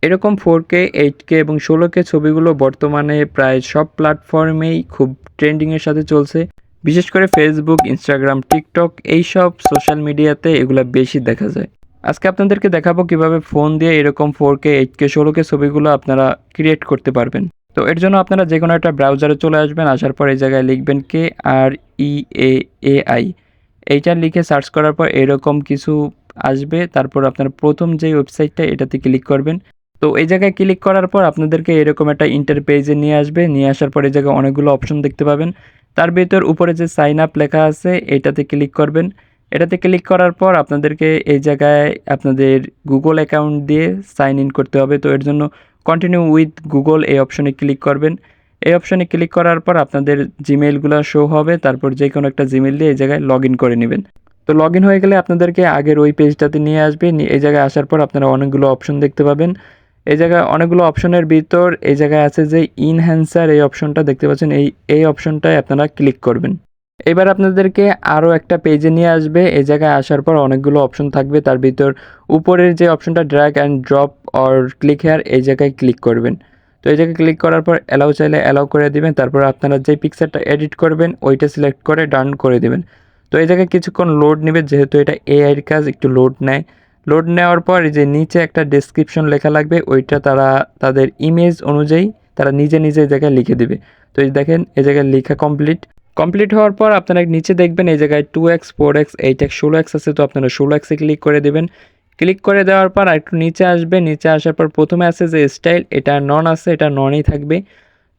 এরকম 4K, 8K এবং 16K ছবিগুলো বর্তমানে প্রায় সব প্ল্যাটফর্মেই খুব ট্রেন্ডিংয়ের সাথে চলছে। বিশেষ করে ফেসবুক, ইনস্টাগ্রাম, টিকটক এইসব সোশ্যাল মিডিয়াতে এগুলা বেশি দেখা যায়। আজকে আপনাদেরকে দেখাবো কিভাবে ফোন দিয়ে এরকম 4K, 8K, 16K ছবিগুলো আপনারা ক্রিয়েট করতে পারবেন। তো এর জন্য আপনারা যে কোনো একটা ব্রাউজারে চলে আসবেন, আসার পর এই জায়গায় লিখবেন KREAAI। এইটা লিখে সার্চ করার পর এরকম কিছু আসবে। তারপর আপনারা প্রথম যে ওয়েবসাইটটা এটাতে ক্লিক করবেন। তো এই জায়গায় ক্লিক করার পর আপনাদেরকে এরকম একটা ইন্টারপেজে নিয়ে আসবে। নিয়ে আসার পর এই জায়গায় অনেকগুলো অপশন দেখতে পাবেন। তার ভিতর উপরে যে সাইন আপ লেখা আছে এটাতে ক্লিক করবেন। এটাতে ক্লিক করার পর আপনাদেরকে এই জায়গায় আপনাদের গুগল অ্যাকাউন্ট দিয়ে সাইন ইন করতে হবে। তো এর জন্য কন্টিনিউ উইথ গুগল এই অপশনে ক্লিক করবেন। এই অপশনে ক্লিক করার পর আপনাদের জিমেইলগুলো শো হবে। তারপর যে কোনো একটা জিমেইল দিয়ে এই জায়গায় লগ ইন করে নেবেন। তো লগ ইন হয়ে গেলে আপনাদেরকে আগের ওই পেজটাতে নিয়ে আসবে। এই জায়গায় আসার পর আপনারা অনেকগুলো অপশন দেখতে পাবেন। এই জায়গায় অনেকগুলো অপশনের ভিতর এই জায়গায় আছে যে ইনহ্যান্সার এই অপশনটা দেখতে পাচ্ছেন, এই অপশনটায় আপনারা ক্লিক করবেন। এবার আপনাদেরকে আরও একটা পেজে নিয়ে আসবে। এই জায়গায় আসার পর অনেকগুলো অপশন থাকবে। তার ভিতর উপরের যে অপশনটা drag and drop or click here এই জায়গায় ক্লিক করবেন। তো এই জায়গায় ক্লিক করার পর অ্যালাউ চাইলে অ্যালাউ করে দিবেন। তারপর আপনারা যে পিকচারটা এডিট করবেন ওইটা সিলেক্ট করে ডান করে দেবেন। তো এই জায়গায় কিছুক্ষণ লোড নেবে, যেহেতু এটা এআইয়ের কাজ একটু লোড নেয়। লোড নেওয়ার পর এই যে নিচে একটা ডেসক্রিপশন লেখা লাগবে, ওইটা তারা তাদের ইমেজ অনুযায়ী তারা নিজে নিজে এই জায়গায় লিখে দেবে। তো এই দেখেন এই জায়গায় লেখা কমপ্লিট হওয়ার পর আপনারা নিচে দেখবেন এই জায়গায় 2x, 4x, 8x, 16x আছে। তো আপনারা 16xে ক্লিক করে দেবেন। ক্লিক করে দেওয়ার পর একটু নিচে আসবে। নিচে আসার পর প্রথমে আছে যে স্টাইল, এটা নন আছে, এটা ননই থাকবে।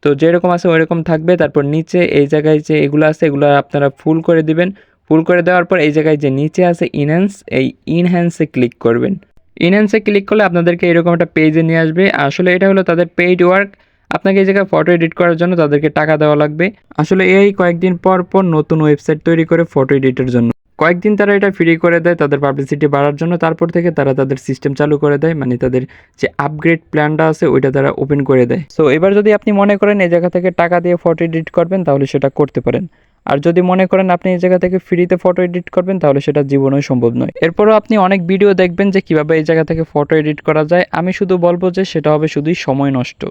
তো যেরকম আছে ওইরকম থাকবে। তারপর নিচে এই জায়গায় যে এগুলো আছে এগুলো আপনারা ফুল করে দিবেন। ফুল করে দেওয়ার পর এই জায়গায় যে নিচে আছে ইনহ্যান্স, এই ইনহ্যান্সে ক্লিক করবেন। ইনহ্যান্সে ক্লিক করলে আপনাদেরকে এরকম একটা পেজে নিয়ে আসবে। আসলে এটা হলো তাদের পেইড ওয়ার্ক। আপনাকে এই জায়গায় ফটো এডিট করার জন্য তাদেরকে টাকা দেওয়া লাগবে। আসলে এই কয়েকদিন পর পর নতুন ওয়েবসাইট তৈরি করে ফটো এডিটের জন্য। কয়েকদিন তারা এটা ফ্রি করে দেয় তাদের পাবলিসিটি বাড়ার জন্য। তারপর থেকে তারা তাদের সিস্টেম চালু করে দেয়, মানে তাদের যে আপগ্রেড প্ল্যানটা আছে ওইটা তারা ওপেন করে দেয়। সো এবার যদি আপনি মনে করেন এই জায়গা থেকে টাকা দিয়ে ফটো এডিট করবেন তাহলে সেটা করতে পারেন। আর যদি মনে করেন আপনি এই জায়গা থেকে ফ্রিতে ফটো এডিট করবেন তাহলে সেটা জীবনেও সম্ভব নয়। এরপরও আপনি অনেক ভিডিও দেখবেন যে কিভাবে এই জায়গা থেকে ফটো এডিট করা যায়। আমি শুধু বলবো যে সেটা হবে শুধুই সময় নষ্ট।